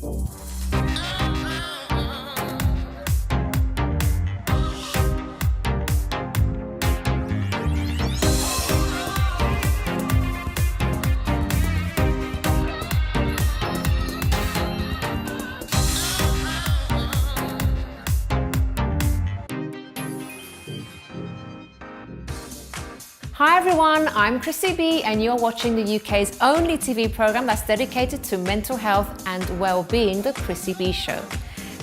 Hi everyone, I'm Chrissy B and you're watching the UK's only TV programme that's dedicated to mental health and well-being, The Chrissy B Show.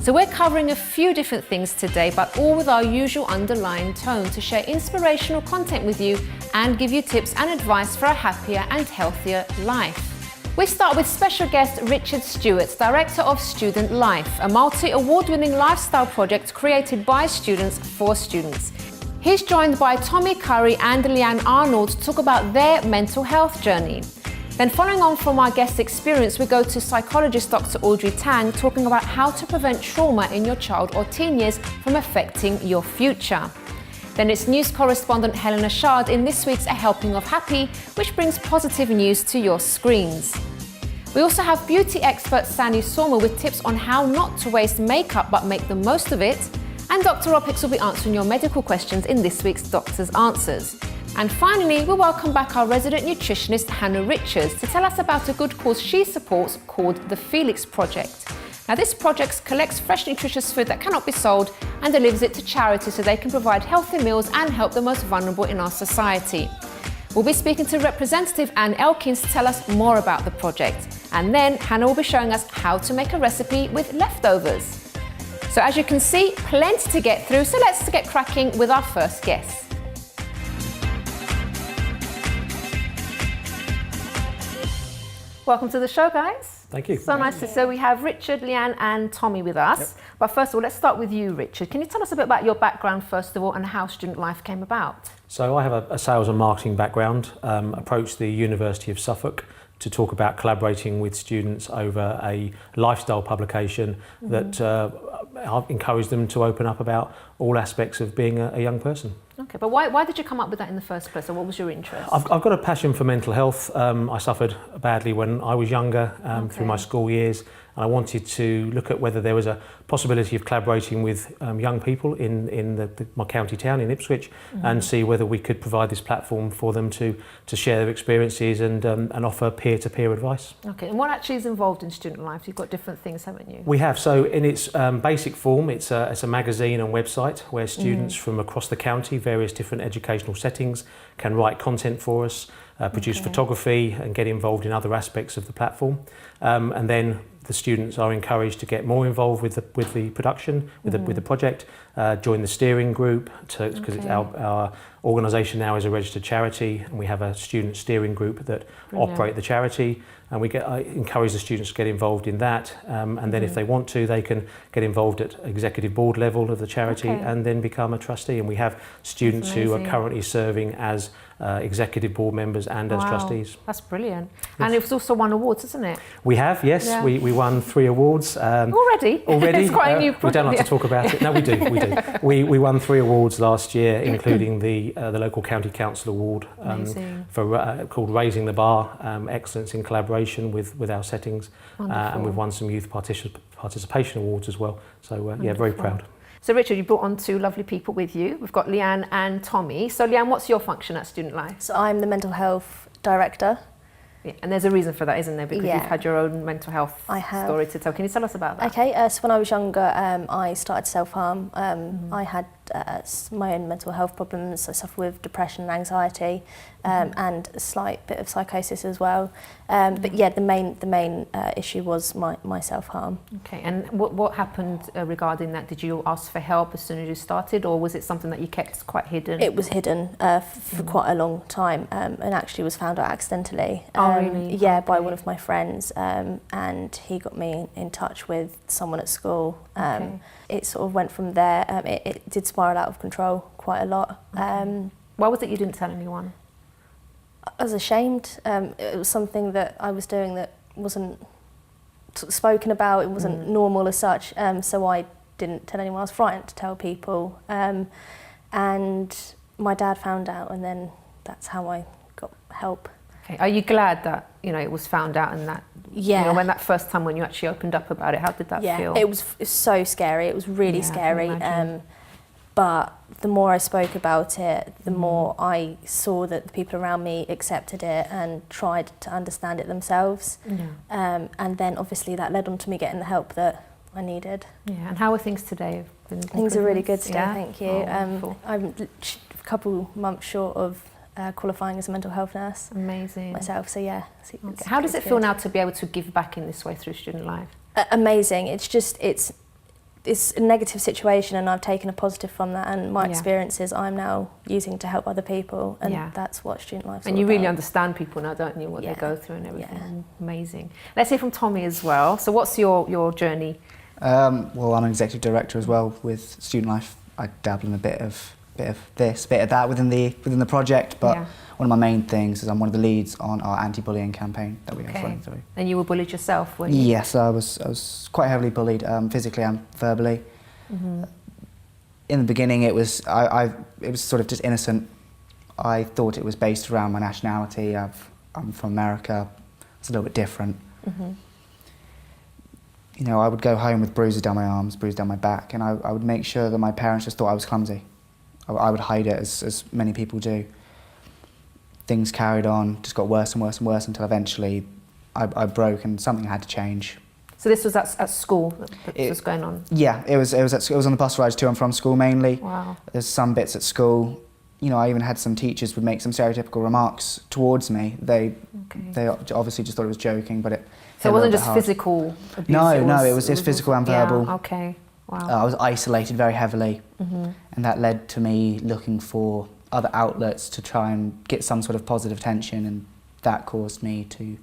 So we're covering a few different things today, but all with our usual underlying tone to share inspirational content with you and give you tips and advice for a happier and healthier life. We start with special guest Richard Stewart, Director of Student Life, a multi-award-winning lifestyle project created by students for students. He's joined by Tommy Curry and Leanne Arnold to talk about their mental health journey. Then following on from our guest experience, we go to Psychologist Dr Audrey Tang talking about how to prevent trauma in your child or teen years from affecting your future. Then it's news correspondent Helena Chard in this week's A Helping of Happy, which brings positive news to your screens. We also have beauty expert Sanni Sorma with tips on how not to waste makeup but make the most of it. And Dr Rob Hicks will be answering your medical questions in this week's Doctor's Answers. And finally, we welcome back our resident nutritionist Hannah Richards to tell us about a good cause she supports called the Felix Project. Now this project collects fresh nutritious food that cannot be sold and delivers it to charities so they can provide healthy meals and help the most vulnerable in our society. We'll be speaking to Representative Anne Elkins to tell us more about the project. And then Hannah will be showing us how to make a recipe with leftovers. So as you can see, plenty to get through, so let's get cracking with our first guest. Welcome to the show, guys. Thank you. So nice to see. We have Richard, Leanne and Tommy with us. Yep. But first of all, let's start with you, Richard. Can you tell us a bit about your background, first of all, and how Student Life came about? So I have a sales and marketing background, approached the University of Suffolk to talk about collaborating with students over a lifestyle publication that encouraged them to open up about all aspects of being a young person. Okay, but why did you come up with that in the first place, or what was your interest? I've got a passion for mental health. I suffered badly when I was younger through my school years, and I wanted to look at whether there was a possibility of collaborating with young people in my county town in Ipswich and see whether we could provide this platform for them to share their experiences and offer peer-to-peer advice. Okay, and what actually is involved in Student Life? You've got different things, haven't you? We have. So in its basic form, it's a magazine and website where students from across the county, various different educational settings, can write content for us, produce photography and get involved in other aspects of the platform. And then the students are encouraged to get more involved with the production, with the project, join the steering group, because our organisation now is a registered charity, and we have a student steering group that operate the charity, and we encourage the students to get involved in that, and then if they want to, they can get involved at executive board level of the charity and then become a trustee. And we have students who are currently serving as executive board members and as trustees. That's brilliant. Yes. And it was also won awards, isn't it? We have, yes. Yeah. We won 3 awards. Already? Already. It's quite a new project. We don't like to talk about it. No, we do. We won 3 awards last year, including the local county council award for called Raising the Bar, Excellence in Collaboration with our settings. And we've won some youth participation awards as well. So yeah, very proud. So Richard, you brought on 2 lovely people with you. We've got Leanne and Tommy. So Leanne, what's your function at Student Life? So I'm the mental health director. Yeah, and there's a reason for that, isn't there? Because you've had your own mental health story to tell. Can you tell us about that? Okay, so when I was younger, I started self-harm. I had my own mental health problems. I suffer with depression and anxiety, and a slight bit of psychosis as well. But yeah, the main issue was my self-harm. Okay, and what happened regarding that? Did you ask for help as soon as you started, or was it something that you kept quite hidden? It was hidden for quite a long time, and actually was found out accidentally. Really? Yeah, by one of my friends, and he got me in touch with someone at school. It sort of went from there. It did spiral out of control quite a lot. Why was it you didn't tell anyone? I was ashamed. It was something that I was doing that wasn't spoken about. It wasn't normal as such. So I didn't tell anyone. I was frightened to tell people. And my dad found out, and then that's how I got help. Okay. Are you glad that, you know, it was found out and that, Yeah. you know, when that first time when you actually opened up about it, how did that feel? It was so scary. It was really Yeah, I can scary. imagine. But the more I spoke about it, the more I saw that the people around me accepted it and tried to understand it themselves. Yeah. And then obviously that led on to me getting the help that I needed. Yeah. And how are things today? Things are really good today, Yeah? thank you. Oh, wonderful. I'm a couple months short of qualifying as a mental health nurse Amazing. myself, so yeah. Okay. How does it feel now to be able to give back in this way through student life? Amazing. It's just, it's a negative situation and I've taken a positive from that, and my experiences I'm now using to help other people, and that's what student life's all And you really about. understand people now, don't you, what they go through and everything. Amazing. Let's hear from Tommy as well. So what's your journey? Well, I'm an executive director as well with Student Life. I dabble in a bit of this, a bit of that within the project, but one of my main things is I'm one of the leads on our anti-bullying campaign that we have running through. And you were bullied yourself, were you? Yes, I was quite heavily bullied, physically and verbally. In the beginning, it was sort of just innocent. I thought it was based around my nationality. I'm from America. It's a little bit different. You know, I would go home with bruises down my arms, bruises down my back, and I would make sure that my parents just thought I was clumsy. I would hide it, as many people do. Things carried on, just got worse and worse and worse until eventually I broke and something had to change. So this was at school that was going on? Yeah, it was on the bus rides to and from school mainly. Wow. There's some bits at school. You know, I even had some teachers would make some stereotypical remarks towards me. They obviously just thought it was joking, but So it wasn't just physical abuse? No, it was physical and verbal. Yeah, okay. Wow. I was isolated very heavily, and that led to me looking for other outlets to try and get some sort of positive attention, and that caused me to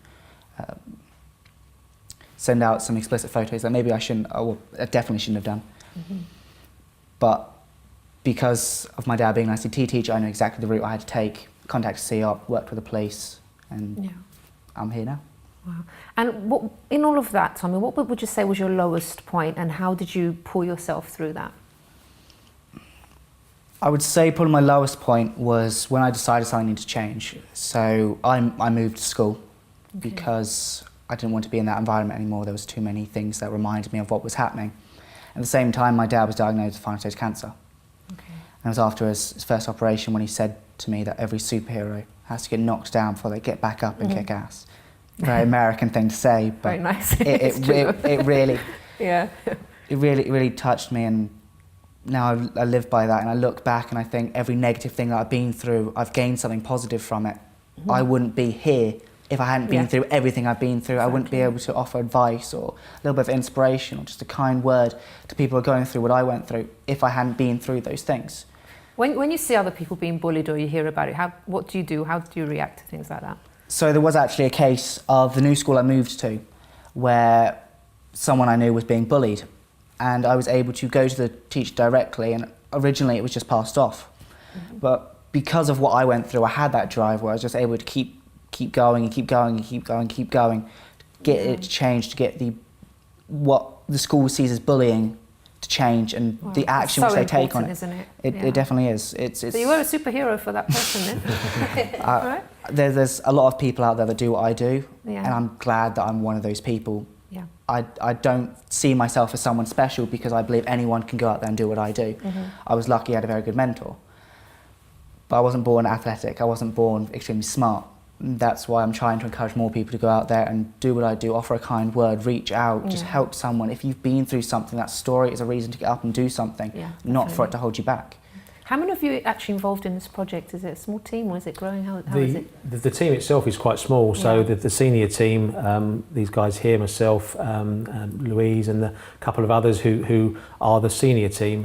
send out some explicit photos that maybe I definitely shouldn't have done. But because of my dad being an ICT teacher, I knew exactly the route I had to take, contacted CEOP, worked with the police, and I'm here now. Wow. And in all of that, Tommy, what would you say was your lowest point, and how did you pull yourself through that? I would say probably my lowest point was when I decided something needed to change. So I moved to school because I didn't want to be in that environment anymore. There was too many things that reminded me of what was happening. At the same time, my dad was diagnosed with final stage cancer. And it was after his first operation when he said to me that every superhero has to get knocked down before they get back up and kick ass. Very American thing to say, but very nice. it really, it really touched me, and now I live by that, and I look back and I think every negative thing that I've been through, I've gained something positive from it. I wouldn't be here if I hadn't been through everything I've been through. I wouldn't be able to offer advice or a little bit of inspiration or just a kind word to people who are going through what I went through if I hadn't been through those things. When you see other people being bullied or you hear about it, what do you do? How do you react to things like that? So there was actually a case of the new school I moved to where someone I knew was being bullied, and I was able to go to the teacher directly, and originally it was just passed off. But because of what I went through, I had that drive where I was just able to keep going and keep going and keep going and keep going, get it to change, to get what the school sees as bullying to change, and the action which they take on it. Isn't it? It definitely is. So you were a superhero for that person then? Right? There's a lot of people out there that do what I do, Yeah. and I'm glad that I'm one of those people. Yeah. I don't see myself as someone special because I believe anyone can go out there and do what I do. I was lucky I had a very good mentor. But I wasn't born athletic, I wasn't born extremely smart. That's why I'm trying to encourage more people to go out there and do what I do, offer a kind word, reach out, just help someone. If you've been through something, that story is a reason to get up and do something, not for it to hold you back. How many of you are actually involved in this project? Is it a small team or is it growing? How is it? The team itself is quite small, so the senior team, these guys here, myself, Louise and a couple of others who are the senior team,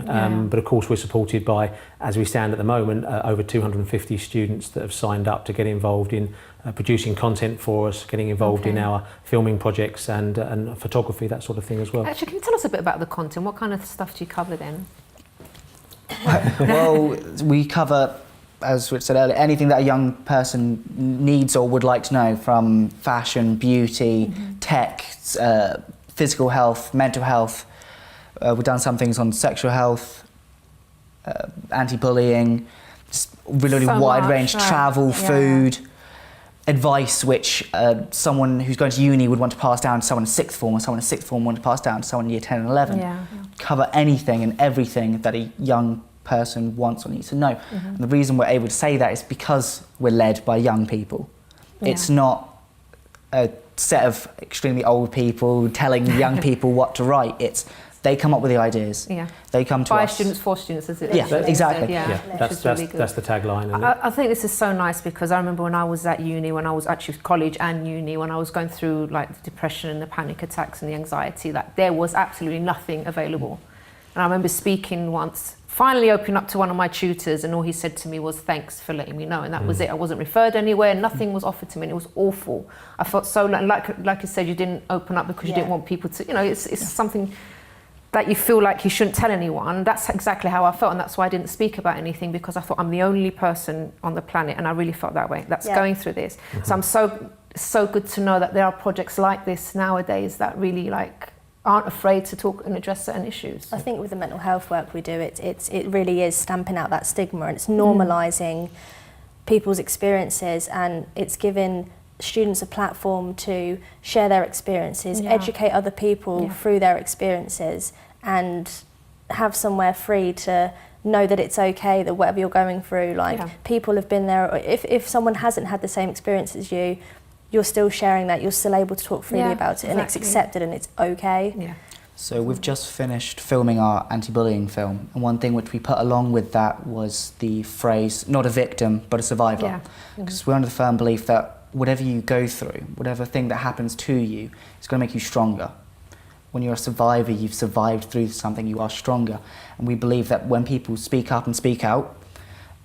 but of course we're supported by, as we stand at the moment, over 250 students that have signed up to get involved in producing content for us, getting involved in our filming projects and photography, that sort of thing as well. Actually, can you tell us a bit about the content? What kind of stuff do you cover then? Well, we cover, as Rich said earlier, anything that a young person needs or would like to know, from fashion, beauty, tech, physical health, mental health. We've done some things on sexual health, anti-bullying, just really wide range, travel, food, advice which someone who's going to uni would want to pass down to someone in sixth form, or someone in sixth form want to pass down to someone in year 10 and 11. Yeah. Cover anything and everything that a young person wants or needs to know. And the reason we're able to say that is because we're led by young people. Yeah. It's not a set of extremely old people telling young people what to write. It's they come up with the ideas. Yeah. They come to By us. students, for students, as it Yeah, is. exactly. Yeah, That's the tagline. And I think this is so nice because I remember when I was at uni, when I was actually college and uni, when I was going through like the depression and the panic attacks and the anxiety, that there was absolutely nothing available. And I remember speaking once, finally opening up to one of my tutors, and all he said to me was, "Thanks for letting me know." And that was it. I wasn't referred anywhere. Nothing was offered to me. And it was awful. I felt so like you said, you didn't open up because you didn't want people to. You know, it's something that you feel like you shouldn't tell anyone. That's exactly how I felt, and that's why I didn't speak about anything, because I thought I'm the only person on the planet, and I really felt that way. That's going through this. So I'm so good to know that there are projects like this nowadays that really aren't afraid to talk and address certain issues. I think with the mental health work we do, it really is stamping out that stigma, and it's normalising people's experiences, and it's giving students a platform to share their experiences, educate other people through their experiences, and have somewhere free to know that it's okay, that whatever you're going through, people have been there. If someone hasn't had the same experience as you, you're still sharing that, you're still able to talk freely about it, and it's accepted and it's okay. Yeah. So we've just finished filming our anti-bullying film, and one thing which we put along with that was the phrase, not a victim, but a survivor. Because we're under the firm belief that whatever you go through, whatever thing that happens to you, it's going to make you stronger. When you're a survivor, you've survived through something, you are stronger. And we believe that when people speak up and speak out,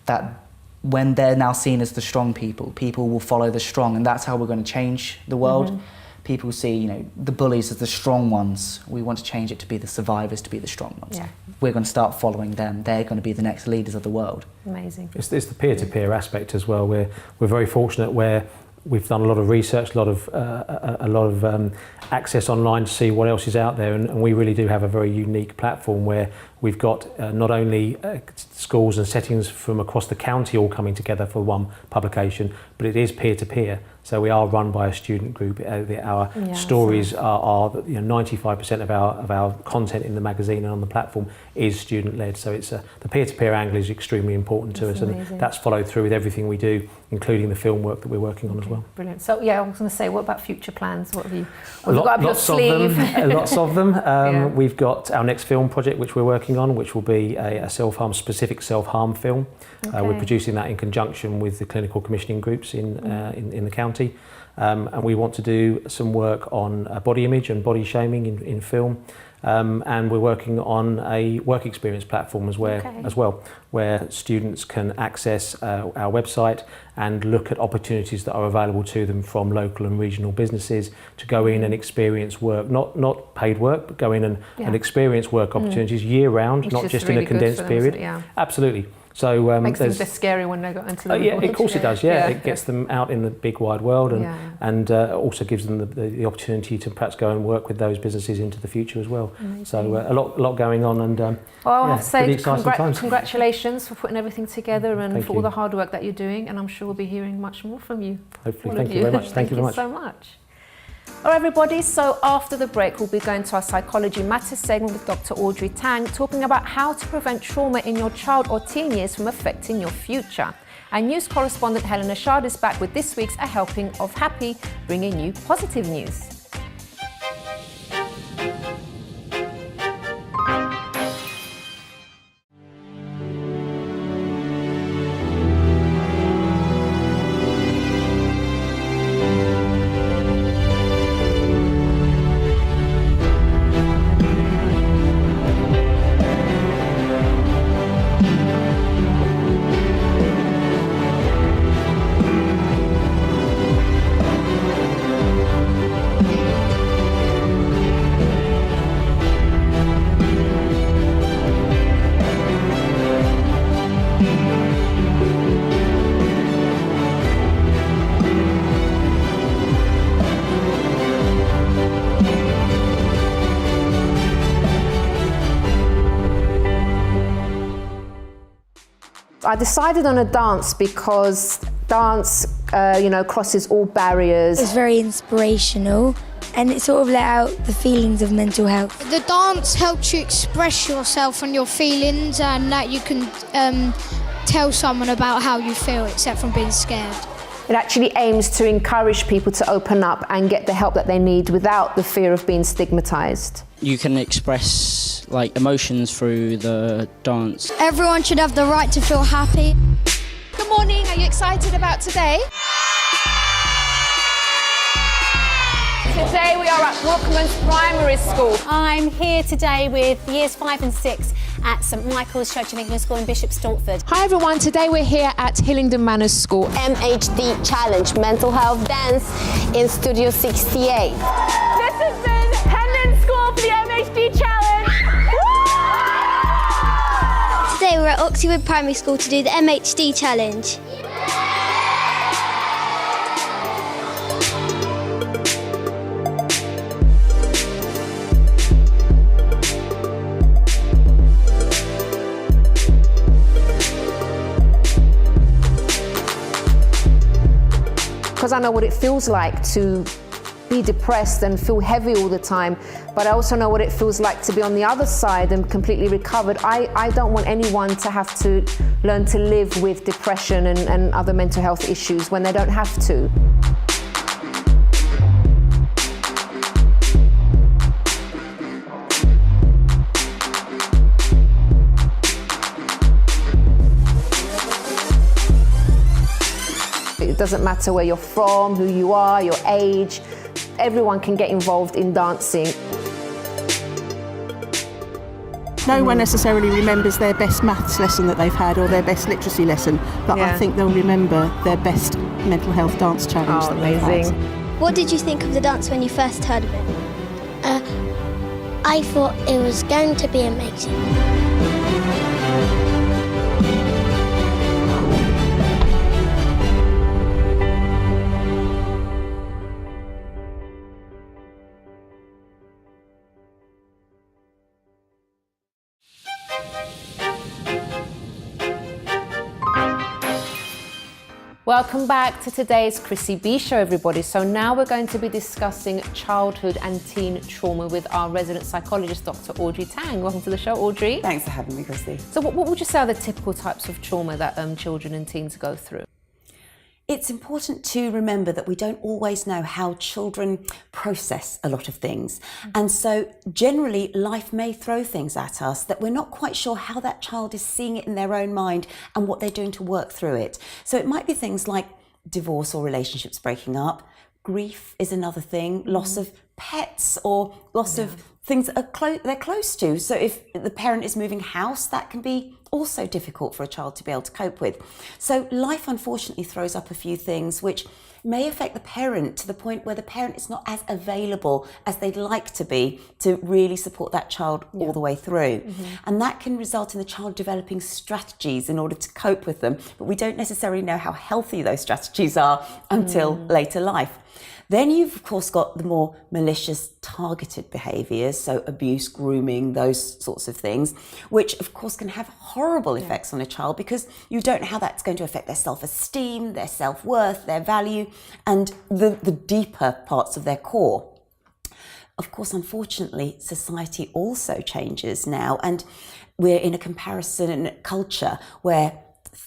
that when they're now seen as the strong people, people will follow the strong, and that's how we're going to change the world. People see, the bullies as the strong ones. We want to change it to be the survivors, to be the strong ones. Yeah. We're going to start following them. They're going to be the next leaders of the world. Amazing. It's the peer-to-peer aspect as well. We're very fortunate where we've done a lot of research, a lot of access online to see what else is out there, and we really do have a very unique platform where we've got not only schools and settings from across the county all coming together for one publication, but it is peer-to-peer. So we are run by a student group. Our stories are 95% of our content in the magazine and on the platform is student-led. So it's the peer-to-peer angle is extremely important to us, and that's followed through with everything we do, including the film work that we're working on as well. Brilliant. So I was going to say, what about future plans? What have you got up your sleeve? Lots of them. We've got our next film project which we're working on, which will be a specific self-harm film. We're producing that in conjunction with the clinical commissioning groups in the county. And we want to do some work on body image and body shaming in film. And we're working on a work experience platform as well, where students can access our website and look at opportunities that are available to them from local and regional businesses to go in and experience work, not paid work, but go in and experience work opportunities year round, not just in a condensed period. Absolutely. So makes things less scary when they go into the yeah, of course it does. Yeah, it gets them out in the big wide world, and also gives them the opportunity to perhaps go and work with those businesses into the future as well. Amazing. So a lot going on, and well, I have to say times. Congratulations for putting everything together and Thank for you. all the hard work that you're doing, and I'm sure we'll be hearing much more from you. Hopefully. Thank you very much. Thank you very much. So much. All right, everybody, so after the break, we'll be going to our Psychology Matters segment with Dr Audrey Tang, talking about how to prevent trauma in your child or teen years from affecting your future. Our news correspondent Helena Chard is back with this week's A Helping of Happy, bringing you positive news. I decided on a dance because dance crosses all barriers. It's very inspirational and it sort of let out the feelings of mental health. The dance helps you express yourself and your feelings, and that you can tell someone about how you feel, except from being scared. It actually aims to encourage people to open up and get the help that they need without the fear of being stigmatised. You can express emotions through the dance. Everyone should have the right to feel happy. Good morning, are you excited about today? Today we are at Brookman's Primary School. I'm here today with years 5 and 6 at St Michael's Church of England School in Bishop Stortford. Hi everyone, today we're here at Hillingdon Manors School. MHD Challenge, Mental Health Dance in Studio 68. This has been Hendon School for the MHD Challenge. Today we're at Oxford Primary School to do the MHD Challenge. Because I know what it feels like to be depressed and feel heavy all the time, but I also know what it feels like to be on the other side and completely recovered. I don't want anyone to have to learn to live with depression and other mental health issues when they don't have to. It doesn't matter where you're from, who you are, your age. Everyone can get involved in dancing. No one necessarily remembers their best maths lesson that they've had or their best literacy lesson, but I think they'll remember their best mental health dance challenge that they've had. What did you think of the dance when you first heard of it? I thought it was going to be amazing. Welcome back to today's Chrissy B Show, everybody. So now we're going to be discussing childhood and teen trauma with our resident psychologist, Dr Audrey Tang. Welcome to the show, Audrey. Thanks for having me, Chrissy. So what would you say are the typical types of trauma that children and teens go through? It's important to remember that we don't always know how children process a lot of things. And so generally life may throw things at us that we're not quite sure how that child is seeing it in their own mind and what they're doing to work through it. So it might be things like divorce or relationships breaking up. Grief is another thing, loss of pets or loss of things that they're close to. So if the parent is moving house, that can be also difficult for a child to be able to cope with. So life unfortunately throws up a few things which may affect the parent to the point where the parent is not as available as they'd like to be to really support that child all the way through. And that can result in the child developing strategies in order to cope with them, but we don't necessarily know how healthy those strategies are until later life. Then you've of course got the more malicious targeted behaviours, so abuse, grooming, those sorts of things, which of course can have horrible effects on a child because you don't know how that's going to affect their self-esteem, their self-worth, their value, and the deeper parts of their core. Of course, unfortunately, society also changes now, and we're in a comparison culture where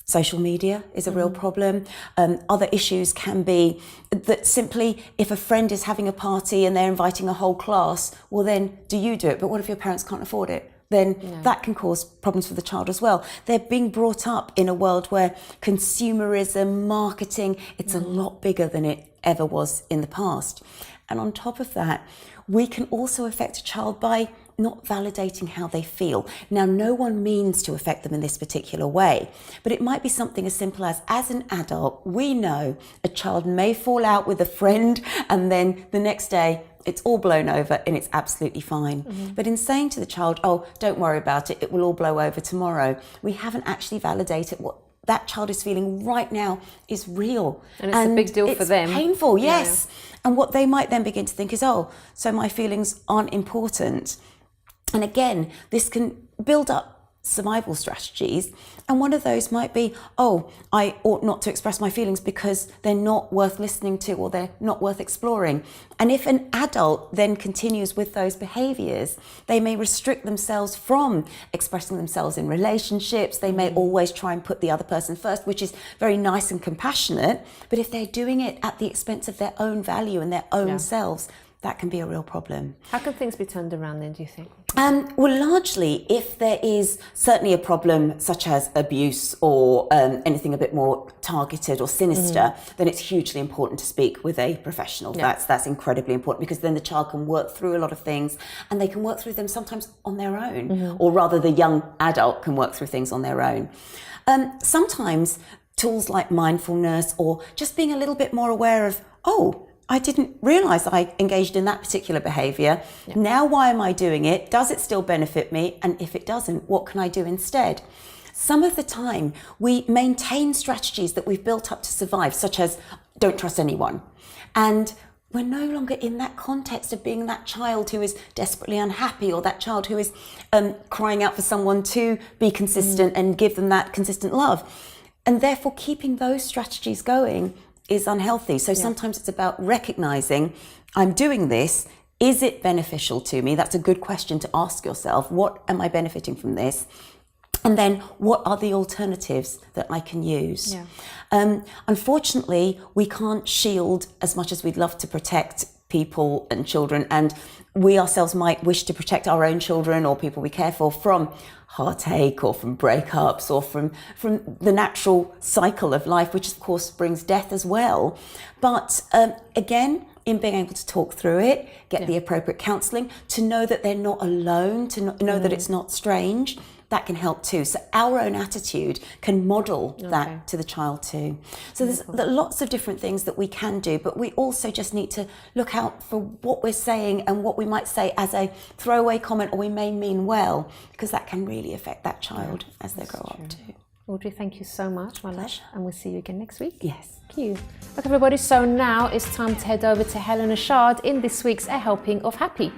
social media is a real problem. Other issues can be that simply if a friend is having a party and they're inviting a whole class, well then do you do it? But what if your parents can't afford it? Then that can cause problems for the child as well. They're being brought up in a world where consumerism, marketing, it's a lot bigger than it ever was in the past. And on top of that, we can also affect a child by not validating how they feel. Now, no one means to affect them in this particular way, but it might be something as simple as an adult, we know a child may fall out with a friend and then the next day it's all blown over and it's absolutely fine. But in saying to the child, oh, don't worry about it, it will all blow over tomorrow, we haven't actually validated what that child is feeling right now is real. And it's a big deal for them. It's painful, yes. And what they might then begin to think is, oh, so my feelings aren't important. And again, this can build up survival strategies, and one of those might be, oh, I ought not to express my feelings because they're not worth listening to or they're not worth exploring. And if an adult then continues with those behaviours, they may restrict themselves from expressing themselves in relationships. They may always try and put the other person first, which is very nice and compassionate, but if they're doing it at the expense of their own value and their own selves, that can be a real problem. How can things be turned around then, do you think? Well, largely, if there is certainly a problem such as abuse or anything a bit more targeted or sinister, then it's hugely important to speak with a professional. That's incredibly important, because then the child can work through a lot of things, and they can work through them sometimes on their own, or rather the young adult can work through things on their own. Sometimes tools like mindfulness or just being a little bit more aware of, oh, I didn't realise I engaged in that particular behaviour. Now why am I doing it? Does it still benefit me? And if it doesn't, what can I do instead? Some of the time we maintain strategies that we've built up to survive, such as don't trust anyone. And we're no longer in that context of being that child who is desperately unhappy, or that child who is crying out for someone to be consistent and give them that consistent love. And therefore keeping those strategies going is unhealthy. So sometimes it's about recognising, I'm doing this, is it beneficial to me? That's a good question to ask yourself. What am I benefiting from this? And then what are the alternatives that I can use? Unfortunately, we can't shield as much as we'd love to protect people and children, and we ourselves might wish to protect our own children or people we care for from heartache or from breakups or from the natural cycle of life, which of course brings death as well. But again, in being able to talk through it, get the appropriate counselling, to know that they're not alone, to know that it's not strange, that can help too. So our own attitude can model that to the child too. So there's lots of different things that we can do, but we also just need to look out for what we're saying and what we might say as a throwaway comment, or we may mean well, because that can really affect that child as they grow up too. Audrey, thank you so much, my love, and we'll see you again next week. Yes. Thank you. Okay, everybody, so now it's time to head over to Helena Chard in this week's A Helping of Happy.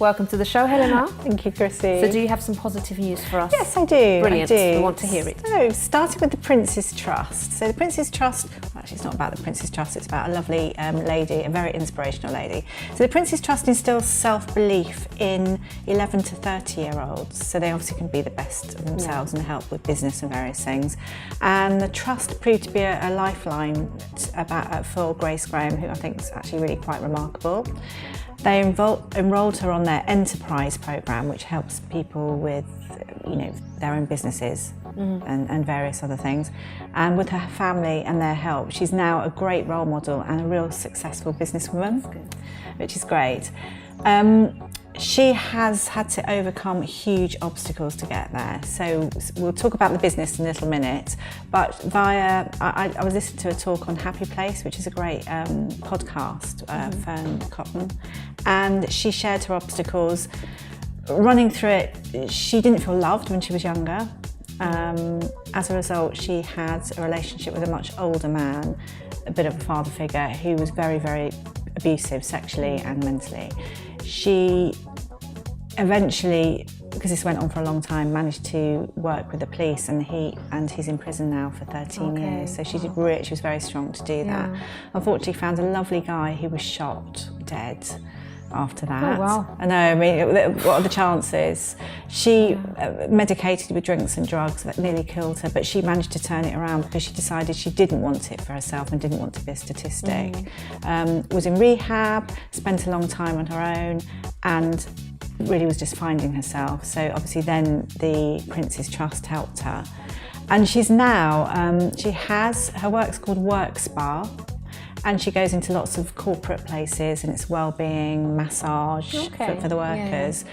Welcome to the show, Helena. Thank you, Chrissy. So do you have some positive news for us? Yes, I do. Brilliant. I do. We want to hear it. So, starting with the Prince's Trust. So the Prince's Trust, well, actually it's not about the Prince's Trust, it's about a lovely lady, a very inspirational lady. So the Prince's Trust instills self-belief in 11 to 30-year-olds. So they obviously can be the best of themselves and help with business and various things. And the Trust proved to be a lifeline for Grace Graham, who I think is actually really quite remarkable. They enrolled her on their Enterprise programme, which helps people with, their own businesses and various other things. And with her family and their help, she's now a great role model and a real successful businesswoman, which is great. She has had to overcome huge obstacles to get there. So we'll talk about the business in a little minute, but I was listening to a talk on Happy Place, which is a great podcast, Fern Cotton, and she shared her obstacles. Running through it, she didn't feel loved when she was younger. As a result, she had a relationship with a much older man, a bit of a father figure, who was very, very abusive sexually and mentally. She eventually, because this went on for a long time, managed to work with the police, and he's in prison now for 13 years. So she was very strong to do that. Unfortunately, found a lovely guy who was shot dead after that. Oh, wow. I know, I mean, what are the chances? She medicated with drinks and drugs that nearly killed her, but she managed to turn it around because she decided she didn't want it for herself and didn't want to be a statistic. Was in rehab, spent a long time on her own, and really was just finding herself. So obviously then the Prince's Trust helped her. And she's now, her work's called Work Spa, and she goes into lots of corporate places, and it's well-being, massage for the workers.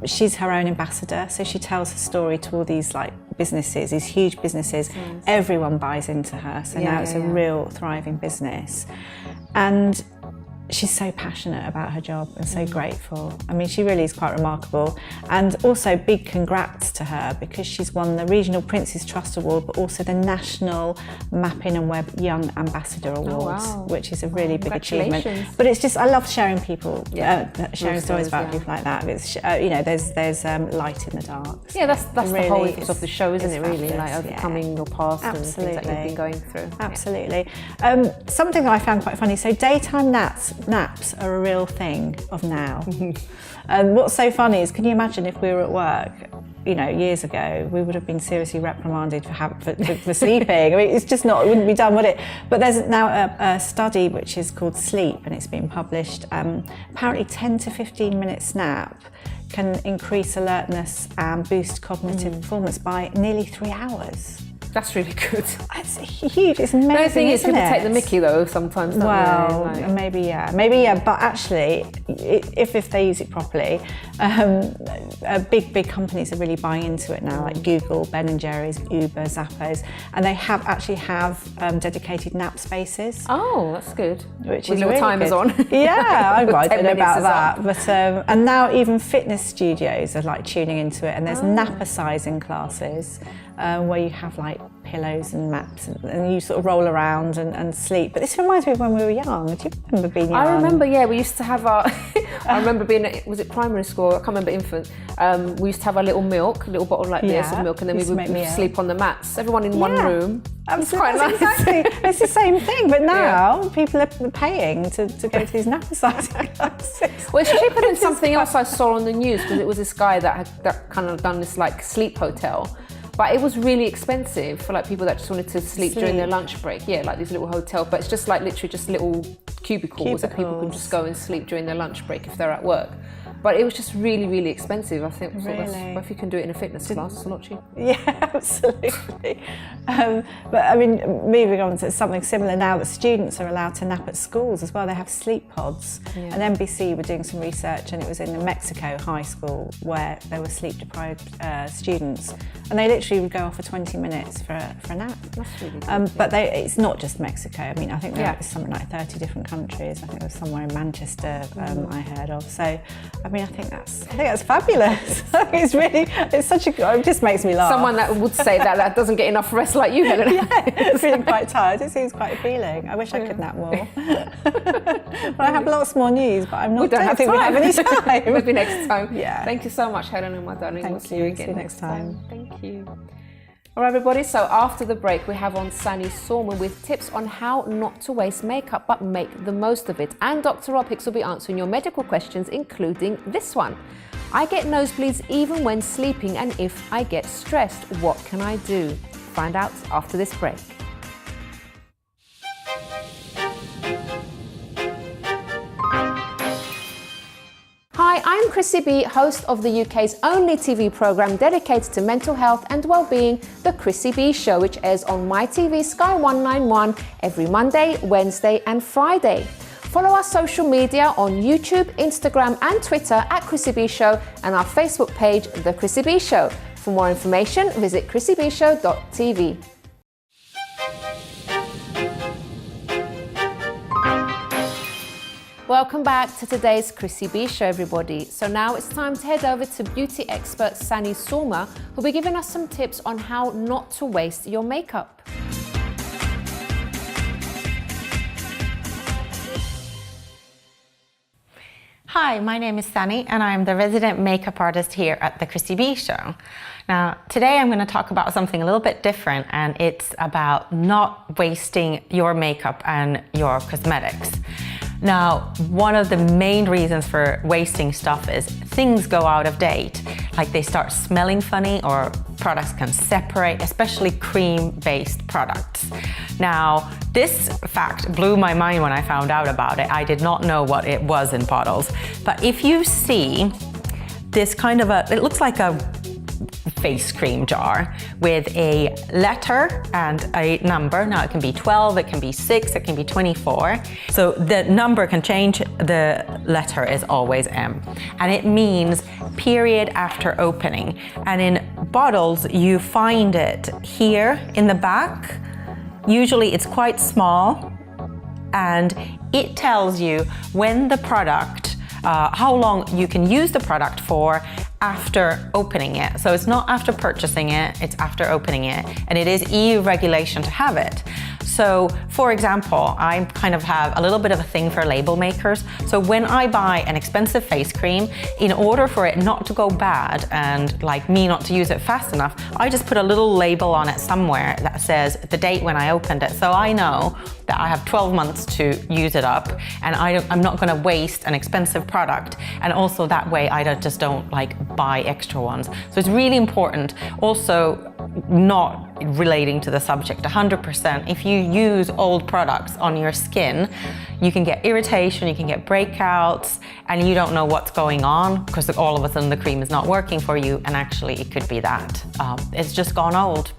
She's her own ambassador, so she tells her story to all these businesses, these huge businesses. Everyone buys into her, so now it's a real thriving business. And she's so passionate about her job and so grateful. I mean, she really is quite remarkable. And also big congrats to her, because she's won the Regional Prince's Trust Award, but also the National Mapping and Web Young Ambassador Awards, which is a really big achievement. But it's just, I love sharing sharing stories about people like that. It's, you know, there's light in the dark. So that's really, the whole ethos of the show, isn't it, really? Like overcoming your past and things that you've been going through. Absolutely. Something that I found quite funny, so daytime naps are a real thing of now. And what's so funny is, can you imagine if we were at work, you know, years ago, we would have been seriously reprimanded for sleeping. I mean, it's just not, it wouldn't be done, would it? But there's now a study which is called Sleep, and it's been published. Apparently 10 to 15 minutes nap can increase alertness and boost cognitive performance by nearly 3 hours. That's really good. It's huge. It's amazing. The thing is, people isn't it? take the mickey though sometimes. Don't Well, they? Like, maybe yeah. But actually, if they use it properly, big companies are really buying into it now, like Google, Ben & Jerry's, Uber, Zappos, and they have dedicated nap spaces. Oh, that's good. Which With is your really timers good. on. Yeah, I don't 10 know about minutes that. is But and now even fitness studios are like tuning into it, and there's napper sizing classes. Where you have like pillows and maps and you sort of roll around and sleep. But this reminds me of when we were young. Do you remember being young? I remember, we used to have our, I remember being, was it primary school? I can't remember infant. We used to have our little bottle like this of milk, and then we would sleep on the mats, everyone in one room. It's quite nice. Exactly. It's the same thing, but now people are paying to go to these napper sizing classes. Well, it's cheaper than something else I saw on the news, because it was this guy that kind of done this like sleep hotel. But it was really expensive for like people that just wanted to sleep during their lunch break. Yeah, like these little hotels, but it's just like literally just little cubicles that people can just go and sleep during their lunch break if they're at work. But it was just really, really expensive. I think if you can do it in a fitness class, it's a lot cheaper. Yeah, absolutely. But I mean, moving on to something similar now, that students are allowed to nap at schools as well. They have sleep pods. Yeah. And NBC were doing some research, and it was in the Mexico high school where there were sleep-deprived students, and they literally would go off for 20 minutes for a nap. That's really good. But it's not just Mexico. I mean, I think there was something like 30 different countries. I think there was somewhere in Manchester I heard of. So, I mean, I think that's fabulous. It just makes me laugh. Someone that would say that doesn't get enough rest like you, Helena. Yeah, feeling quite tired. It seems quite appealing. I wish I could nap more. Well, I have lots more news, but I'm not. We don't have think time. we have any time. Maybe next time. Yeah. Thank you so much, Helena, my darling. Thank we'll see you again See you next time. Thank you. All right, everybody, so after the break, we have on Sanni Sorma with tips on how not to waste makeup, but make the most of it. And Dr Rob Hicks will be answering your medical questions, including this one. I get nosebleeds even when sleeping, and if I get stressed, what can I do? Find out after this break. Hi, I'm Chrissy B, host of the UK's only TV programme dedicated to mental health and well-being, The Chrissy B Show, which airs on MyTV Sky 191 every Monday, Wednesday and Friday. Follow our social media on YouTube, Instagram and Twitter at Chrissy B Show, and our Facebook page, The Chrissy B Show. For more information, visit chrissybshow.tv. Welcome back to today's Chrissy B Show, everybody. So now it's time to head over to beauty expert Sanni Sorma, who'll be giving us some tips on how not to waste your makeup. Hi, my name is Sanni and I'm the resident makeup artist here at the Chrissy B Show. Now, today I'm going to talk about something a little bit different, and it's about not wasting your makeup and your cosmetics. Now, one of the main reasons for wasting stuff is things go out of date, like they start smelling funny or products can separate, especially cream-based products. Now, this fact blew my mind when I found out about it. I did not know what it was in bottles. But if you see this kind of it looks like a face cream jar with a letter and a number. Now it can be 12, it can be 6, it can be 24. So the number can change, the letter is always M. And it means period after opening. And in bottles, you find it here in the back. Usually it's quite small. and it tells you when the product, how long you can use the product for after opening it. So it's not after purchasing it, it's after opening it, and it is EU regulation to have it. So for example, I kind of have a little bit of a thing for label makers. So when I buy an expensive face cream, in order for it not to go bad and like me not to use it fast enough, I just put a little label on it somewhere that says the date when I opened it. So I know that I have 12 months to use it up, and I'm not going to waste an expensive product. And also that way I just don't like buy extra ones. So it's really important. Also, not relating to the subject 100%, if you use old products on your skin, you can get irritation, you can get breakouts, and you don't know what's going on because all of a sudden the cream is not working for you, and actually it could be that it's just gone old.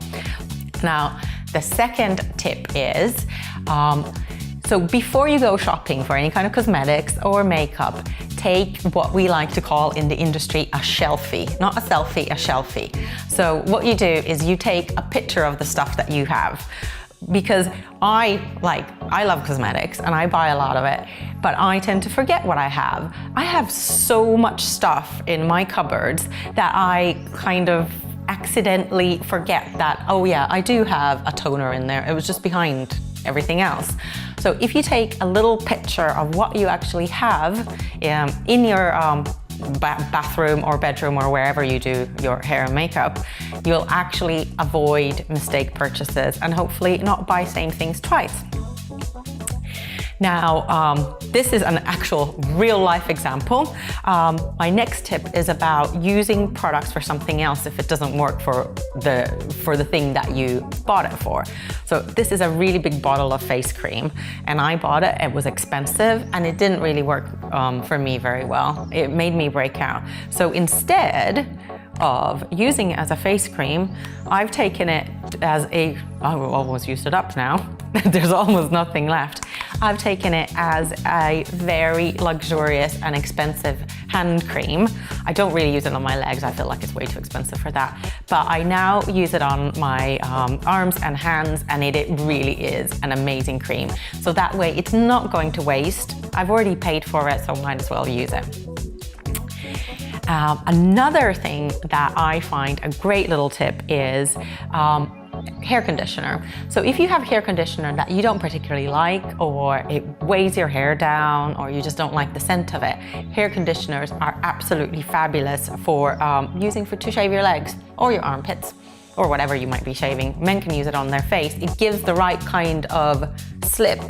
Now, the second tip is, so before you go shopping for any kind of cosmetics or makeup, take what we like to call in the industry a shelfie, not a selfie, a shelfie. So what you do is you take a picture of the stuff that you have, because I love cosmetics and I buy a lot of it, but I tend to forget what I have. I have so much stuff in my cupboards that I kind of accidentally forget that, oh yeah, I do have a toner in there. It was just behind everything else. So if you take a little picture of what you actually have in your bathroom or bedroom or wherever you do your hair and makeup, you'll actually avoid mistake purchases and hopefully not buy same things twice. Now, this is an actual real life example. My next tip is about using products for something else if it doesn't work for the thing that you bought it for. So this is a really big bottle of face cream, and I bought it. It was expensive and it didn't really work for me very well. It made me break out. So instead of using it as a face cream, I've taken it as I almost used it up now. There's almost nothing left. I've taken it as a very luxurious and expensive hand cream. I don't really use it on my legs. I feel like it's way too expensive for that. But I now use it on my arms and hands, and it really is an amazing cream. So that way it's not going to waste. I've already paid for it, so might as well use it. Another thing that I find a great little tip is hair conditioner. So if you have hair conditioner that you don't particularly like, or it weighs your hair down, or you just don't like the scent of it, hair conditioners are absolutely fabulous for using to shave your legs or your armpits or whatever you might be shaving. Men can use it on their face. It gives the right kind of slip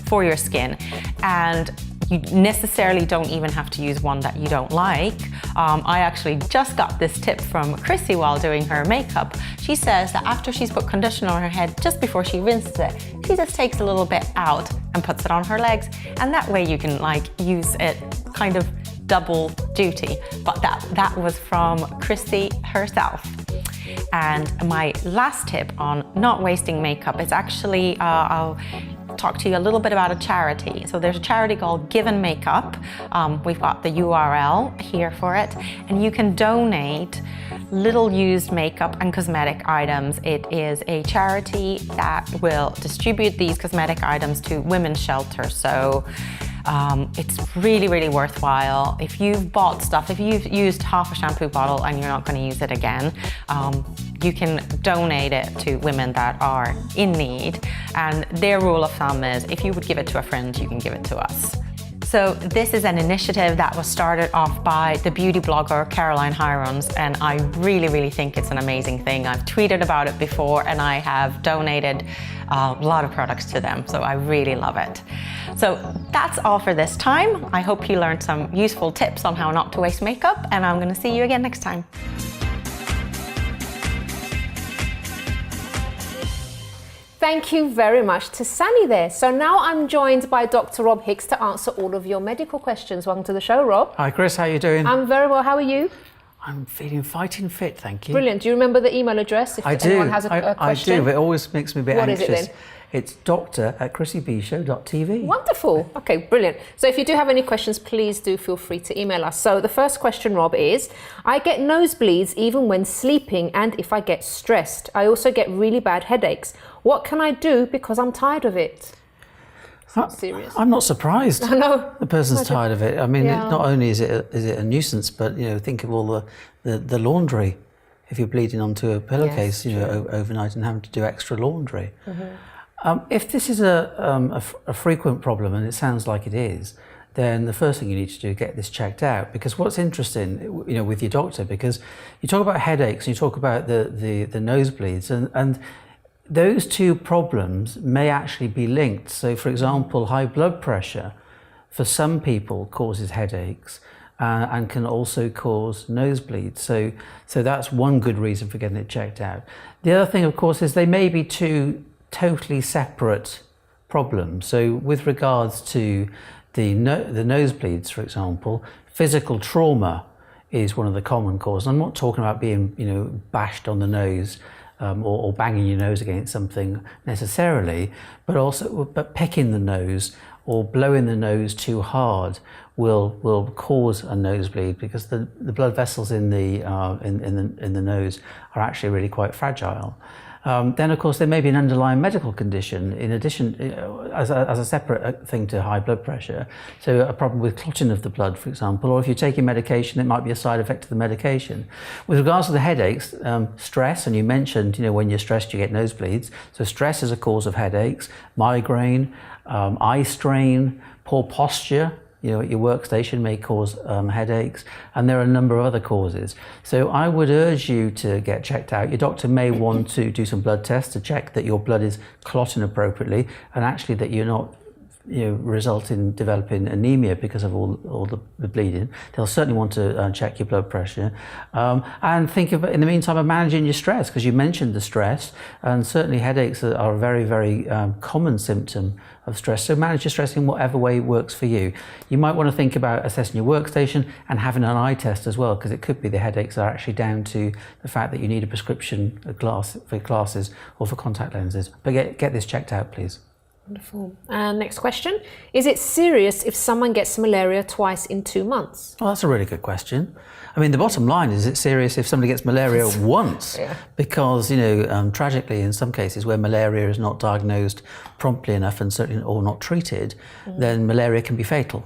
for your skin, and you necessarily don't even have to use one that you don't like. I actually just got this tip from Chrissy while doing her makeup. She says that after she's put conditioner on her head, just before she rinses it, she just takes a little bit out and puts it on her legs, and that way you can use it kind of double duty. But that was from Chrissy herself. And my last tip on not wasting makeup is actually, I'll talk to you a little bit about a charity. So there's a charity called Give and Makeup. We've got the URL here for it, and you can donate little used makeup and cosmetic items. It is a charity that will distribute these cosmetic items to women's shelters. So it's really, really worthwhile. If you've bought stuff, if you've used half a shampoo bottle and you're not going to use it again, you can donate it to women that are in need. And their rule of thumb is, if you would give it to a friend, you can give it to us. So this is an initiative that was started off by the beauty blogger Caroline Hirons, and I really, really think it's an amazing thing. I've tweeted about it before, and I have donated a lot of products to them, so I really love it. So that's all for this time. I hope you learned some useful tips on how not to waste makeup, and I'm going to see you again next time. Thank you very much to Sanni there. So now I'm joined by Dr Rob Hicks to answer all of your medical questions. Welcome to the show, Rob. Hi Chris, how are you doing? I'm very well, how are you? I'm feeling fighting fit, thank you. Brilliant. Do you remember the email address if anyone has a question? I do, but it always makes me a bit anxious. What is it then? It's doctor@chrissybshow.tv. Wonderful. Okay, brilliant. So if you do have any questions, please do feel free to email us. So the first question, Rob, is, I get nosebleeds even when sleeping and if I get stressed. I also get really bad headaches. What can I do because I'm tired of it? It's not serious. I'm not surprised. I know. The person's tired of it. I mean, Yeah. not only is it a nuisance, but think of all the laundry. If you're bleeding onto a pillowcase, overnight and having to do extra laundry. Mm-hmm. If this is a frequent problem, and it sounds like it is, then the first thing you need to do is get this checked out. Because what's interesting, with your doctor, because you talk about headaches and you talk about the nosebleeds, and those two problems may actually be linked. So, for example, high blood pressure for some people causes headaches. And can also cause nosebleeds. So that's one good reason for getting it checked out. The other thing, of course, is they may be two totally separate problems. So with regards to the nosebleeds, for example, physical trauma is one of the common causes. I'm not talking about being, bashed on the nose or banging your nose against something necessarily, but picking the nose or blowing the nose too hard will cause a nosebleed, because the blood vessels in the nose are actually really quite fragile. Then, of course, there may be an underlying medical condition in addition, as a separate thing to high blood pressure. So a problem with clotting of the blood, for example, or if you're taking medication, it might be a side effect of the medication. With regards to the headaches, stress, and you mentioned, when you're stressed, you get nosebleeds. So stress is a cause of headaches, migraine, eye strain, poor posture, at your workstation may cause headaches, and there are a number of other causes. So I would urge you to get checked out. Your doctor may want to do some blood tests to check that your blood is clotting appropriately, and actually that you're not result in developing anemia because of all the bleeding. They'll certainly want to check your blood pressure. And think of, in the meantime, of managing your stress, because you mentioned the stress, and certainly headaches are a very, very common symptom of stress. So manage your stress in whatever way works for you. You might want to think about assessing your workstation and having an eye test as well, because it could be the headaches are actually down to the fact that you need a prescription for glasses or for contact lenses. But get this checked out, please. Wonderful. And next question. Is it serious if someone gets malaria twice in 2 months? Well, that's a really good question. I mean, the bottom line is it's serious if somebody gets malaria once, because, tragically, in some cases where malaria is not diagnosed promptly enough and certainly or not treated, then malaria can be fatal.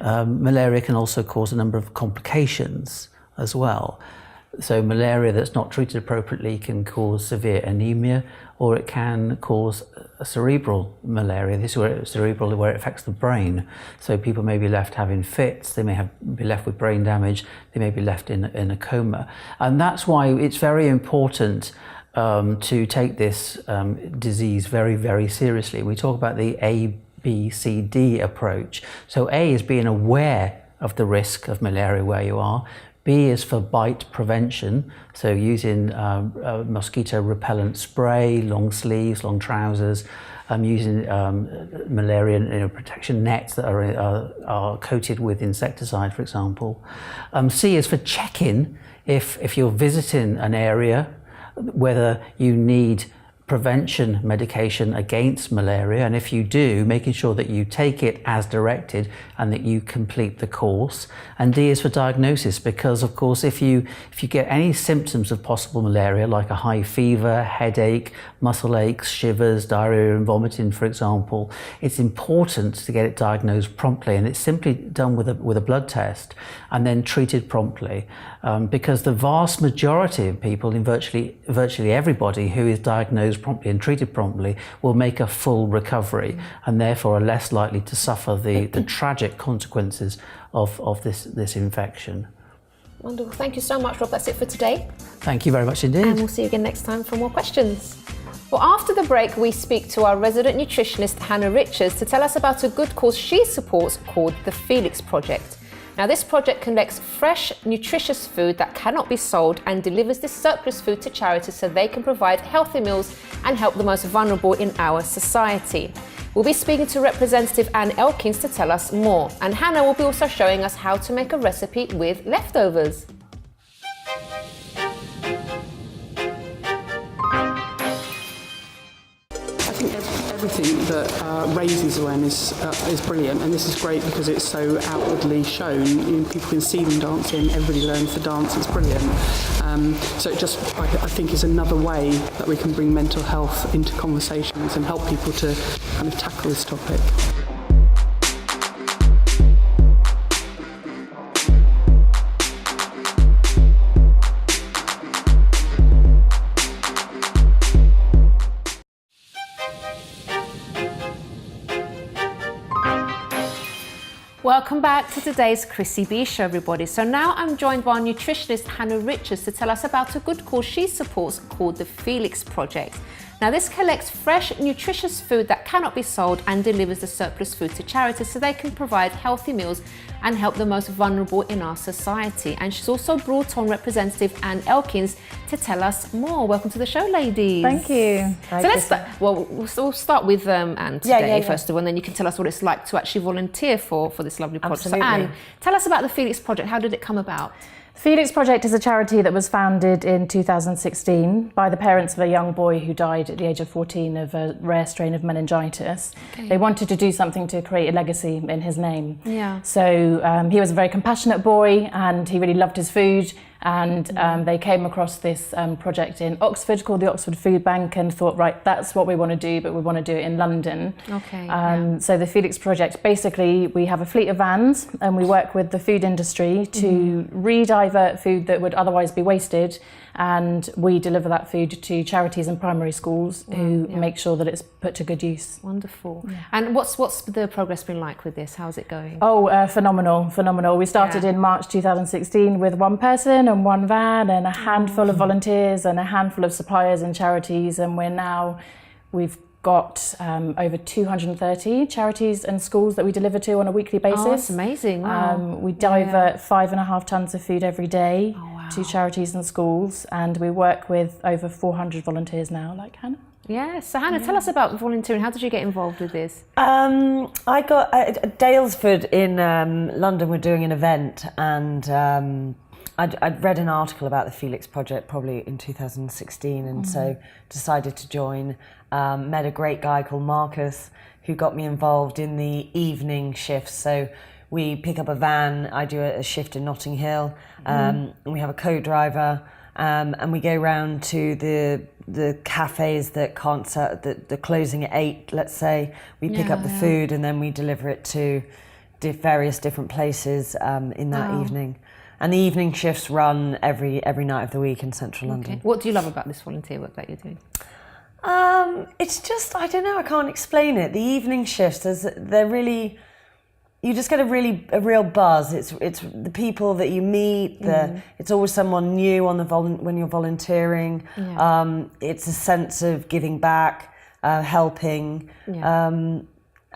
Malaria can also cause a number of complications as well. So malaria that's not treated appropriately can cause severe anemia, or it can cause a cerebral malaria. This is where it affects the brain. So people may be left having fits, they may be left with brain damage, they may be left in a coma. And that's why it's very important to take this disease very, very seriously. We talk about the A, B, C, D approach. So A is being aware of the risk of malaria where you are. B is for bite prevention, so using mosquito repellent spray, long sleeves, long trousers, using malaria protection nets that are coated with insecticide, for example. C is for checking if you're visiting an area, whether you need prevention medication against malaria, and if you do, making sure that you take it as directed and that you complete the course. And D is for diagnosis, because of course if you get any symptoms of possible malaria, like a high fever, headache, muscle aches, shivers, diarrhea and vomiting, for example, it's important to get it diagnosed promptly, and it's simply done with a blood test and then treated promptly, because the vast majority of people, in virtually everybody who is diagnosed promptly and treated promptly, will make a full recovery and therefore are less likely to suffer the tragic consequences of this infection. Wonderful. Thank you so much, Rob. That's it for today. Thank you very much indeed. And we'll see you again next time for more questions. Well, after the break, we speak to our resident nutritionist, Hannah Richards, to tell us about a good cause she supports called the Felix Project. Now, this project collects fresh, nutritious food that cannot be sold and delivers this surplus food to charities so they can provide healthy meals and help the most vulnerable in our society. We'll be speaking to Representative Anne Elkins to tell us more. And Hannah will be also showing us how to make a recipe with leftovers. Everything that raises awareness is brilliant, and this is great because it's so outwardly shown. People can see them dancing, everybody learns to dance, it's brilliant. So it just, I think, is another way that we can bring mental health into conversations and help people to kind of tackle this topic. Welcome back to today's Chrissy B Show, everybody. So now I'm joined by nutritionist Hannah Richards to tell us about a good cause she supports called the Felix Project. Now this collects fresh, nutritious food that cannot be sold and delivers the surplus food to charities so they can provide healthy meals and help the most vulnerable in our society. And she's also brought on Representative Anne Elkins to tell us more. Welcome to the show, ladies. Thank you. So let's start. Well, we'll start with Anne today, first of all, and then you can tell us what it's like to actually volunteer for this lovely project. Absolutely. So Anne, tell us about the Felix Project. How did it come about? Felix Project is a charity that was founded in 2016 by the parents of a young boy who died at the age of 14 of a rare strain of meningitis. Okay. They wanted to do something to create a legacy in his name. Yeah. So he was a very compassionate boy and he really loved his food. And they came across this project in Oxford called the Oxford Food Bank and thought, right, that's what we want to do, but we want to do it in London. Okay. So the Felix Project, basically, we have a fleet of vans and we work with the food industry to re-divert food that would otherwise be wasted, and we deliver that food to charities and primary schools who make sure that it's put to good use. Wonderful. Yeah. And what's the progress been like with this? How's it going? Oh, phenomenal. We started in March 2016 with one person and one van and a handful of volunteers and a handful of suppliers and charities, and we've got over 230 charities and schools that we deliver to on a weekly basis. Oh, that's amazing. Wow. We divert 5.5 tonnes of food every day to charities and schools, and we work with over 400 volunteers now, like Hannah. Yeah, so Hannah, tell us about volunteering. How did you get involved with this? I got Dalesford in London were doing an event, and I'd read an article about the Felix Project probably in 2016, and so decided to join. Met a great guy called Marcus who got me involved in the evening shifts. So we pick up a van, I do a shift in Notting Hill, and we have a co-driver, and we go round to the cafes that can't sell, they're closing at 8, let's say. We pick up the food and then we deliver it to various different places in that evening. And the evening shifts run every night of the week in central London. What do you love about this volunteer work that you're doing? It's just, I don't know, I can't explain it. The evening shifts, they're really, you just get a real buzz. It's the people that you meet. It's always someone new on when you're volunteering. Yeah. It's a sense of giving back, helping. Yeah.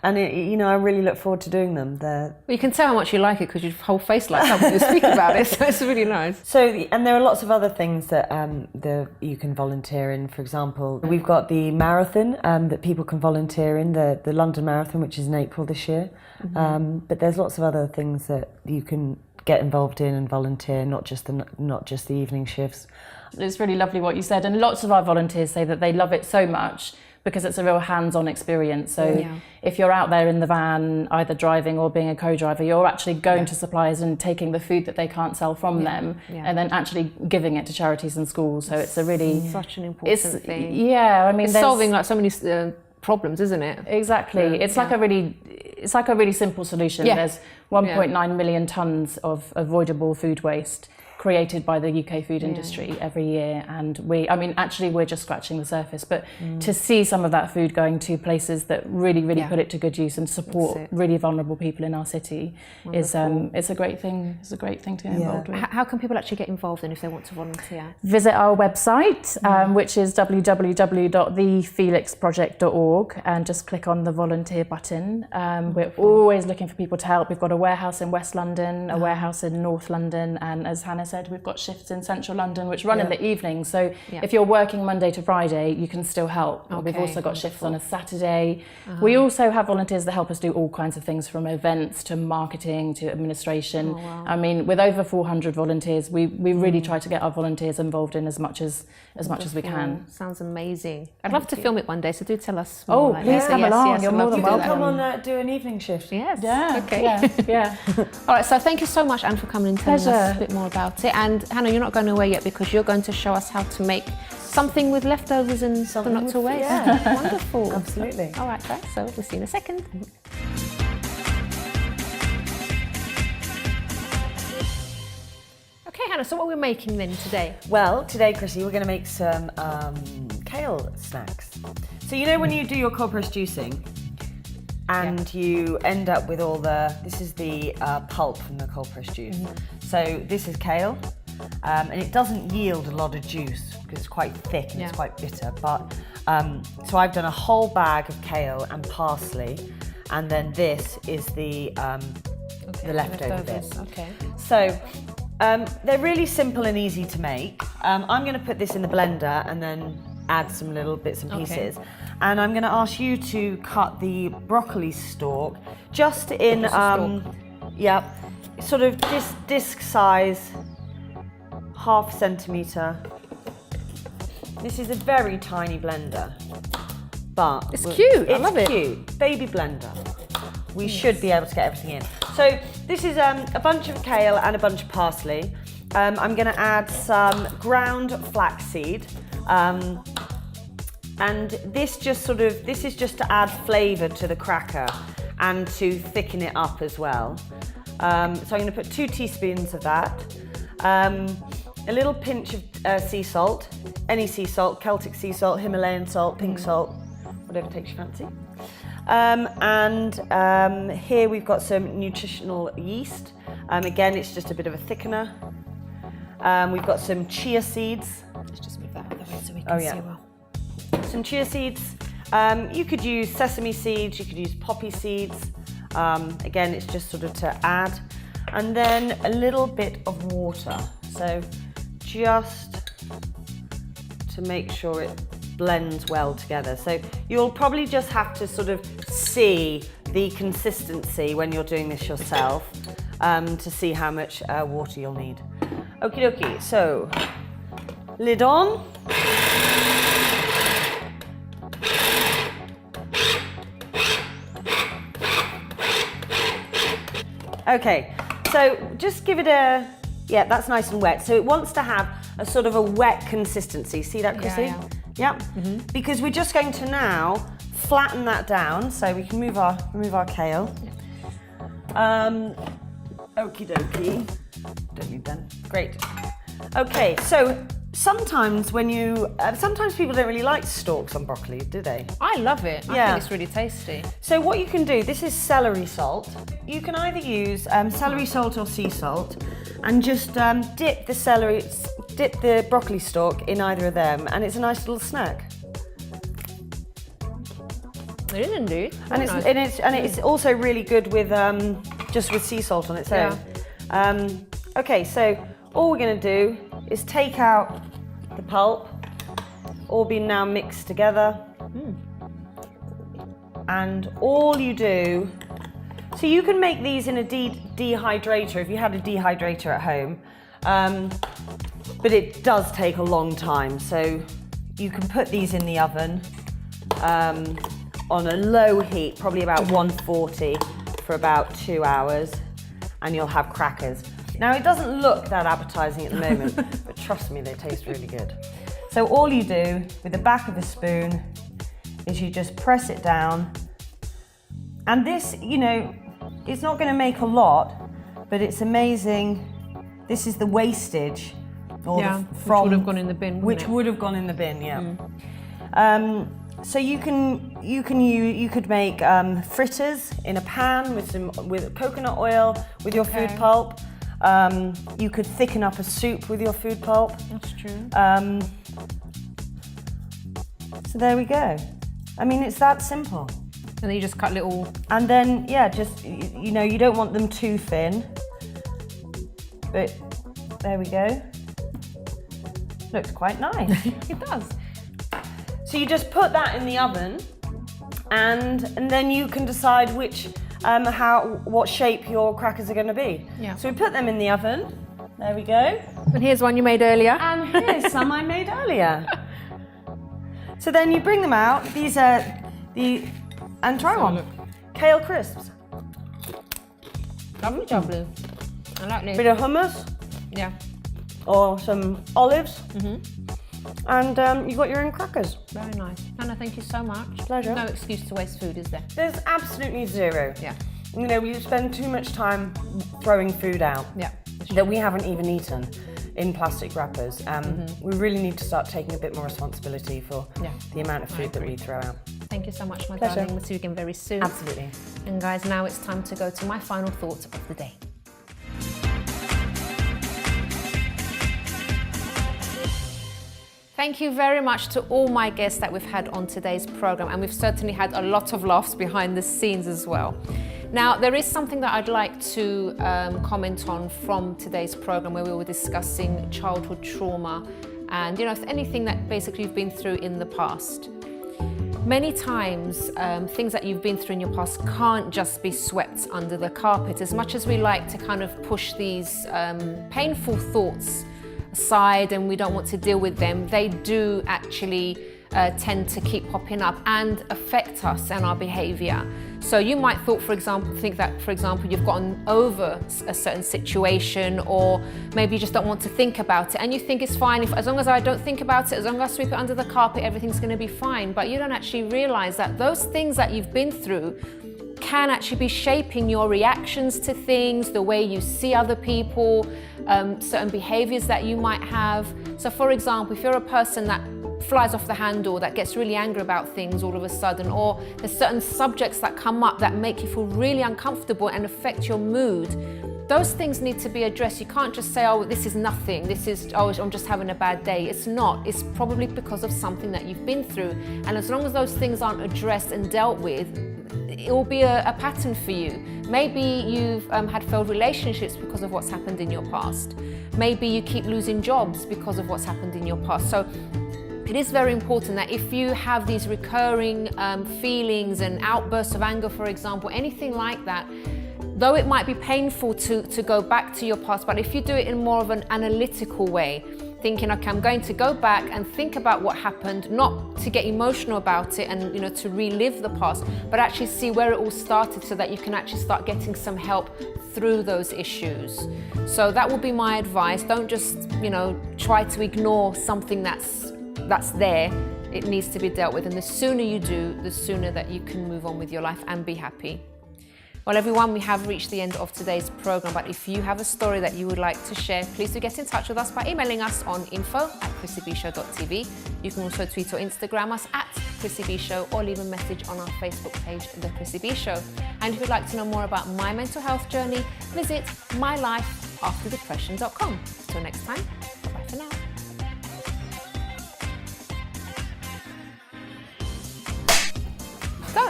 And I really look forward to doing them. Well, you can tell how much you like it because your whole face lights up when you speak about it. So it's really nice. So, and there are lots of other things that you can volunteer in. For example, we've got the marathon that people can volunteer in, the London Marathon, which is in April this year. But there's lots of other things that you can get involved in and volunteer, not just the evening shifts. It's really lovely what you said, and lots of our volunteers say that they love it so much because it's a real hands-on experience. So if you're out there in the van, either driving or being a co-driver, you're actually going to suppliers and taking the food that they can't sell from them and then actually giving it to charities and schools. So it's a really... Such an important thing. Yeah, I mean... It's solving like so many problems, isn't it? Exactly. It's like a really simple solution. There's 1.9 million tonnes of avoidable food waste created by the UK food industry every year, and we're just scratching the surface, but to see some of that food going to places that really put it to good use and support really vulnerable people in our city is it's a great thing to get involved with. How can people actually get involved in if they want to volunteer? Visit our website, which is www.thefelixproject.org, and just click on the volunteer button. We're always looking for people to help. We've got a warehouse in West London, a warehouse in North London, and as Hannah said, we've got shifts in central London which run in the evening, so if you're working Monday to Friday you can still help. We've also got shifts on a Saturday. We also have volunteers that help us do all kinds of things, from events to marketing to administration. I mean, with over 400 volunteers, we really try to get our volunteers involved in as much as we can. Sounds amazing. I'd love to film it one day, so do tell us more. Please come along. You're more than welcome. Come on, do an evening shift. Yes. Yeah. Okay. Yeah. All right, so thank you so much, Anne, for coming and telling us a bit more about about it. And Hannah, you're not going away yet because you're going to show us how to make something with leftovers and something not to waste. Yeah. Wonderful. Absolutely. All right, guys, so we'll see you in a second. Okay, Hannah, so what are we making then today? Well, today, Chrissy, we're going to make some kale snacks. So you know when you do your cold press juicing and you end up with all this is the pulp from the cold press juice. So this is kale, and it doesn't yield a lot of juice because it's quite thick and it's quite bitter. But so I've done a whole bag of kale and parsley, and then this is the leftover bits. Okay. So they're really simple and easy to make. I'm going to put this in the blender and then add some little bits and pieces. And I'm going to ask you to cut the broccoli stalk just in, sort of disc size, 1/2 centimetre. This is a very tiny blender, but it's cute. I love it. It's cute, baby blender. We should be able to get everything in. So this is a bunch of kale and a bunch of parsley. I'm going to add some ground flaxseed. And this is just to add flavour to the cracker and to thicken it up as well. So I'm going to put 2 teaspoons of that. A little pinch of sea salt, any sea salt, Celtic sea salt, Himalayan salt, pink salt, whatever takes your fancy. Here we've got some nutritional yeast. Again, it's just a bit of a thickener. We've got some chia seeds. Let's just move that out of the way so we can see well. Some chia seeds. You could use sesame seeds, you could use poppy seeds. Again, it's just sort of to add. And then a little bit of water. So just to make sure it blends well together. So you'll probably just have to sort of see the consistency when you're doing this yourself to see how much water you'll need. Okie dokie, so lid on. Okay, so just give it that's nice and wet. So it wants to have a sort of a wet consistency. See that, Chrissy? Yeah. Because we're just going to now flatten that down so we can remove our kale. Okie dokie. Don't need them. Great. Okay, so sometimes sometimes people don't really like stalks on broccoli, do they? I love it. I think it's really tasty. So what you can do, this is celery salt. You can either use celery salt or sea salt and just dip the broccoli stalk in either of them, and it's a nice little snack. It is indeed. And it's also really good with just with sea salt on its own. Okay, so all we're going to do is take out the pulp, all being now mixed together. And all you do, so you can make these in a dehydrator if you had a dehydrator at home, but it does take a long time. So you can put these in the oven on a low heat, probably about 140 for about 2 hours, and you'll have crackers. Now, it doesn't look that appetizing at the moment, but trust me, they taste really good. So all you do with the back of a spoon is you just press it down. And this, it's not going to make a lot, but it's amazing. This is the wastage. Which would have gone in the bin. Which would have gone in the bin, yeah. So you could make fritters in a pan with coconut oil with your food pulp. You could thicken up a soup with your food pulp. That's true. So there we go. I mean, it's that simple. And then you just cut little... And then, just, you don't want them too thin. But there we go. Looks quite nice. It does. So you just put that in the oven, and then you can decide what shape your crackers are going to be. Yeah. So we put them in the oven. There we go. And here's one you made earlier. And here's some I made earlier. So then you bring them out. These are and try one. Kale crisps. Lovely. I like this. Bit of hummus. Yeah. or some olives. And you've got your own crackers. Very nice. Hannah, thank you so much. Pleasure. No excuse to waste food, is there? There's absolutely zero. Yeah. You know, we spend too much time throwing food out that we haven't even eaten in plastic wrappers. We really need to start taking a bit more responsibility for the amount of food that we throw out. Thank you so much, my Pleasure. darling. We'll see you again very soon. Absolutely. And guys, now it's time to go to my final thoughts of the day. Thank you very much to all my guests that we've had on today's program, and we've certainly had a lot of laughs behind the scenes as well. Now, there is something that I'd like to comment on from today's program, where we were discussing childhood trauma and, you know, anything that basically you've been through in the past. Many times, things that you've been through in your past can't just be swept under the carpet. As much as we like to kind of push these painful thoughts aside and we don't want to deal with them, they do actually tend to keep popping up and affect us and our behaviour. So you might think that, for example, you've gotten over a certain situation, or maybe you just don't want to think about it, and you think it's fine, as long as I don't think about it, as long as I sweep it under the carpet, everything's going to be fine. But you don't actually realise that those things that you've been through can actually be shaping your reactions to things, the way you see other people, certain behaviours that you might have. So for example, if you're a person that flies off the handle, that gets really angry about things all of a sudden, or there's certain subjects that come up that make you feel really uncomfortable and affect your mood, those things need to be addressed. You can't just say, oh, this is nothing, this is, oh, I'm just having a bad day. It's not. It's probably because of something that you've been through. And as long as those things aren't addressed and dealt with, it will be a pattern for you. Maybe you've had failed relationships because of what's happened in your past. Maybe you keep losing jobs because of what's happened in your past. So it is very important that if you have these recurring feelings and outbursts of anger, for example, anything like that, though it might be painful to go back to your past, but if you do it in more of an analytical way, thinking, okay, I'm going to go back and think about what happened, not to get emotional about it and, you know, to relive the past, but actually see where it all started, so that you can actually start getting some help through those issues. So that would be my advice. Don't just, you know, try to ignore something that's there. It needs to be dealt with, and the sooner you do, the sooner that you can move on with your life and be happy. Well, everyone, we have reached the end of today's program, but if you have a story that you would like to share, please do get in touch with us by emailing us on info@chrissybshow.tv. You can also tweet or Instagram us @ChrissyBShow, or leave a message on our Facebook page, The Chrissy B Show. And if you'd like to know more about my mental health journey, visit mylifeafterdepression.com. Till next time, bye for now.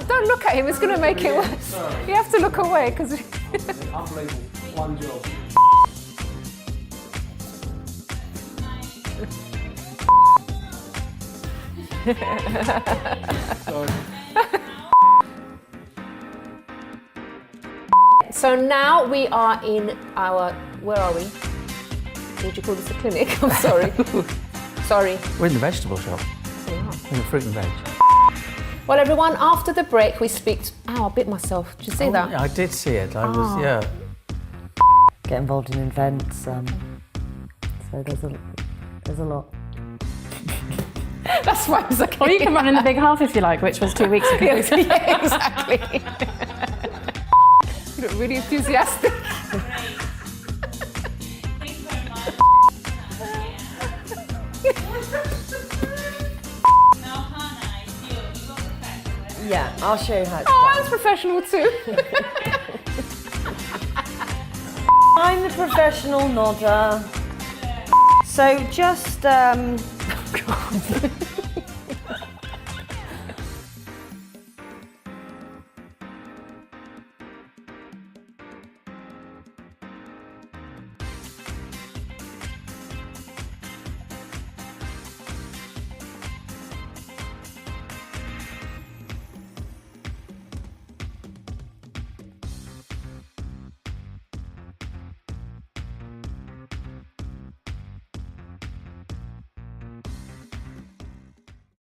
Don't look at him, it's going to make it worse. You have to look away because... Unbelievable. One job. So now we are in our... Where are we? Would you call this a clinic? I'm sorry. Sorry. We're in the vegetable shop. In the fruit and veg. Well, everyone, after the break, we speak to... Ow, I bit myself. Did you see that? I did see it. I was, yeah. Get involved in events, so there's a lot. That's why I was like... Or you can run in the big half if you like, which was 2 weeks ago. Yeah, exactly. You look really enthusiastic. Yeah, I'll show you how it's Oh, done. I was professional too. I'm the professional nodder. So just, oh God.